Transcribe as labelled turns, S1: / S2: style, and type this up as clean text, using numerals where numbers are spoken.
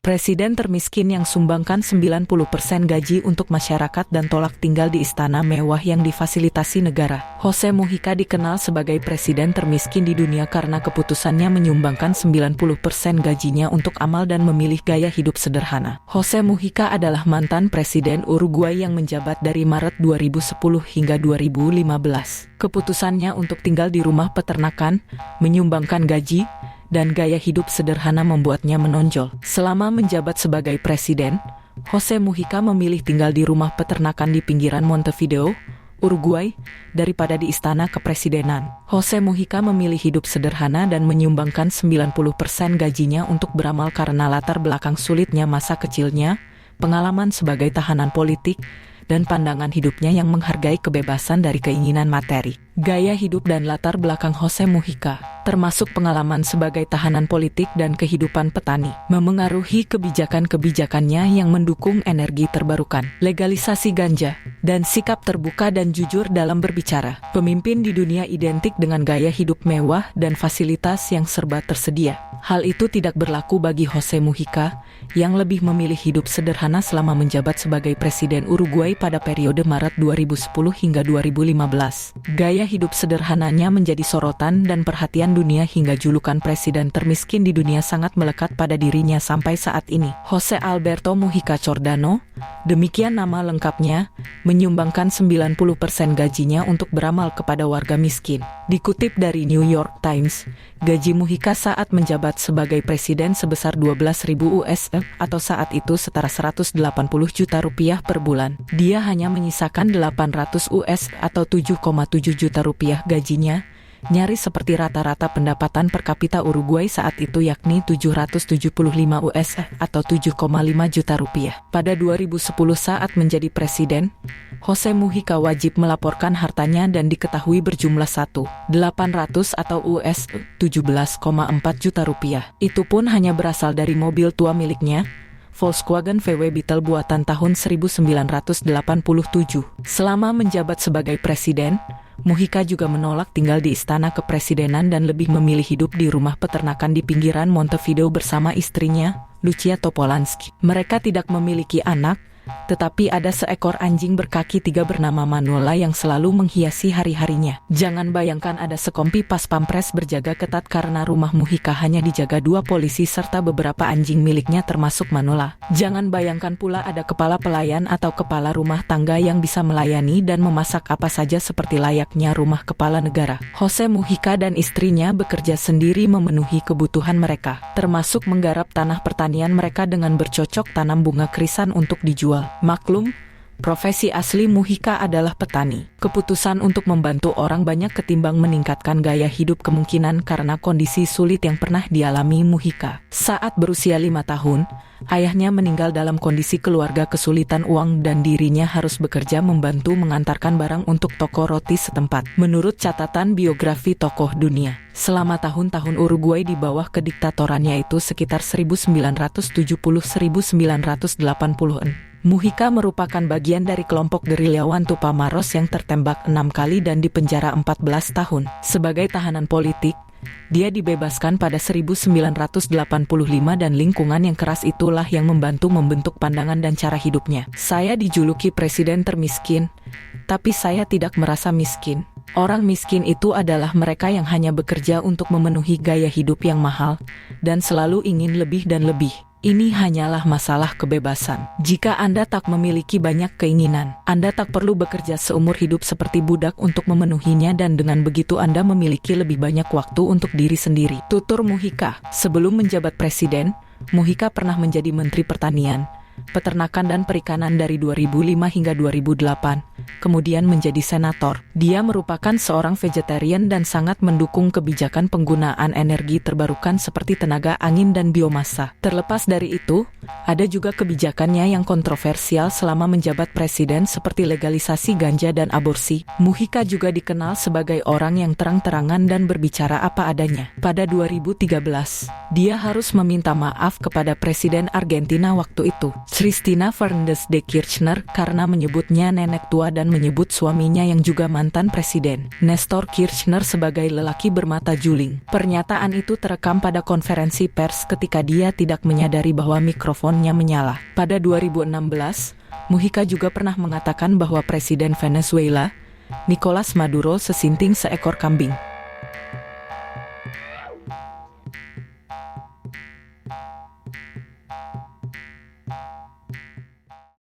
S1: Presiden termiskin yang sumbangkan 90% gaji untuk masyarakat dan tolak tinggal di istana mewah yang difasilitasi negara. Jose Mujica dikenal sebagai presiden termiskin di dunia karena keputusannya menyumbangkan 90% gajinya untuk amal dan memilih gaya hidup sederhana. Jose Mujica adalah mantan presiden Uruguay yang menjabat dari Maret 2010 hingga 2015. Keputusannya untuk tinggal di rumah peternakan, menyumbangkan gaji, dan gaya hidup sederhana membuatnya menonjol. Selama menjabat sebagai presiden, Jose Mujica memilih tinggal di rumah peternakan di pinggiran Montevideo, Uruguay, daripada di istana kepresidenan. Jose Mujica memilih hidup sederhana dan menyumbangkan 90% gajinya untuk beramal karena latar belakang sulitnya masa kecilnya, pengalaman sebagai tahanan politik, dan pandangan hidupnya yang menghargai kebebasan dari keinginan materi. Gaya hidup dan latar belakang Jose Mujica, termasuk pengalaman sebagai tahanan politik dan kehidupan petani, memengaruhi kebijakan-kebijakannya yang mendukung energi terbarukan, legalisasi ganja, dan sikap terbuka dan jujur dalam berbicara. Pemimpin di dunia identik dengan gaya hidup mewah dan fasilitas yang serba tersedia. Hal itu tidak berlaku bagi Jose Mujica, yang lebih memilih hidup sederhana selama menjabat sebagai presiden Uruguay pada periode Maret 2010 hingga 2015. Gaya hidup sederhananya menjadi sorotan dan perhatian dunia hingga julukan presiden termiskin di dunia sangat melekat pada dirinya sampai saat ini. Jose Alberto Mujica Chordano, demikian nama lengkapnya, menyumbangkan 90% gajinya untuk beramal kepada warga miskin. Dikutip dari New York Times, gaji Mujica saat menjabat sebagai presiden sebesar 12.000 US atau saat itu setara 180 juta rupiah per bulan. Dia hanya menyisakan 800 US atau 7,7 juta rupiah gajinya, nyaris seperti rata-rata pendapatan per kapita Uruguay saat itu yakni 775 US atau 7,5 juta rupiah. Pada 2010 saat menjadi presiden, Jose Mujica wajib melaporkan hartanya dan diketahui berjumlah 1.800 atau US 17,4 juta rupiah. Itu pun hanya berasal dari mobil tua miliknya, Volkswagen VW Beetle buatan tahun 1987. Selama menjabat sebagai presiden, Mujica juga menolak tinggal di istana kepresidenan dan lebih memilih hidup di rumah peternakan di pinggiran Montevideo bersama istrinya, Lucia Topolansky. Mereka tidak memiliki anak, tetapi ada seekor anjing berkaki 3 bernama Manuela yang selalu menghiasi hari-harinya. Jangan bayangkan ada sekompi pas pampres berjaga ketat karena rumah Mujica hanya dijaga 2 polisi serta beberapa anjing miliknya termasuk Manuela. Jangan bayangkan pula ada kepala pelayan atau kepala rumah tangga yang bisa melayani dan memasak apa saja seperti layaknya rumah kepala negara. Jose Mujica dan istrinya bekerja sendiri memenuhi kebutuhan mereka, termasuk menggarap tanah pertanian mereka dengan bercocok tanam bunga krisan untuk dijual. Maklum, profesi asli Mujica adalah petani. Keputusan untuk membantu orang banyak ketimbang meningkatkan gaya hidup kemungkinan karena kondisi sulit yang pernah dialami Mujica. Saat berusia 5 tahun, ayahnya meninggal dalam kondisi keluarga kesulitan uang dan dirinya harus bekerja membantu mengantarkan barang untuk toko roti setempat. Menurut catatan biografi tokoh dunia, selama tahun-tahun Uruguay di bawah kediktatorannya itu sekitar 1970-1980-an. Mujica merupakan bagian dari kelompok gerilyawan Tupamaros yang tertembak 6 kali dan dipenjara 14 tahun. Sebagai tahanan politik, dia dibebaskan pada 1985 dan lingkungan yang keras itulah yang membantu membentuk pandangan dan cara hidupnya. Saya dijuluki presiden termiskin, tapi saya tidak merasa miskin. Orang miskin itu adalah mereka yang hanya bekerja untuk memenuhi gaya hidup yang mahal dan selalu ingin lebih dan lebih. Ini hanyalah masalah kebebasan. Jika Anda tak memiliki banyak keinginan, Anda tak perlu bekerja seumur hidup seperti budak untuk memenuhinya dan dengan begitu Anda memiliki lebih banyak waktu untuk diri sendiri. Tutur Mujica. Sebelum menjabat presiden, Mujica pernah menjadi Menteri Pertanian, Peternakan dan Perikanan dari 2005 hingga 2008, kemudian menjadi senator. Dia merupakan seorang vegetarian dan sangat mendukung kebijakan penggunaan energi terbarukan seperti tenaga angin dan biomasa. Terlepas dari itu, ada juga kebijakannya yang kontroversial selama menjabat presiden seperti legalisasi ganja dan aborsi. Mujica juga dikenal sebagai orang yang terang-terangan dan berbicara apa adanya. Pada 2013, dia harus meminta maaf kepada Presiden Argentina waktu itu, Cristina Fernández de Kirchner karena menyebutnya nenek tua dan menyebut suaminya yang juga mantan presiden, Néstor Kirchner, sebagai lelaki bermata juling. Pernyataan itu terekam pada konferensi pers ketika dia tidak menyadari bahwa mikrofonnya menyala. Pada 2016, Mujica juga pernah mengatakan bahwa Presiden Venezuela, Nicolás Maduro, sesinting seekor kambing.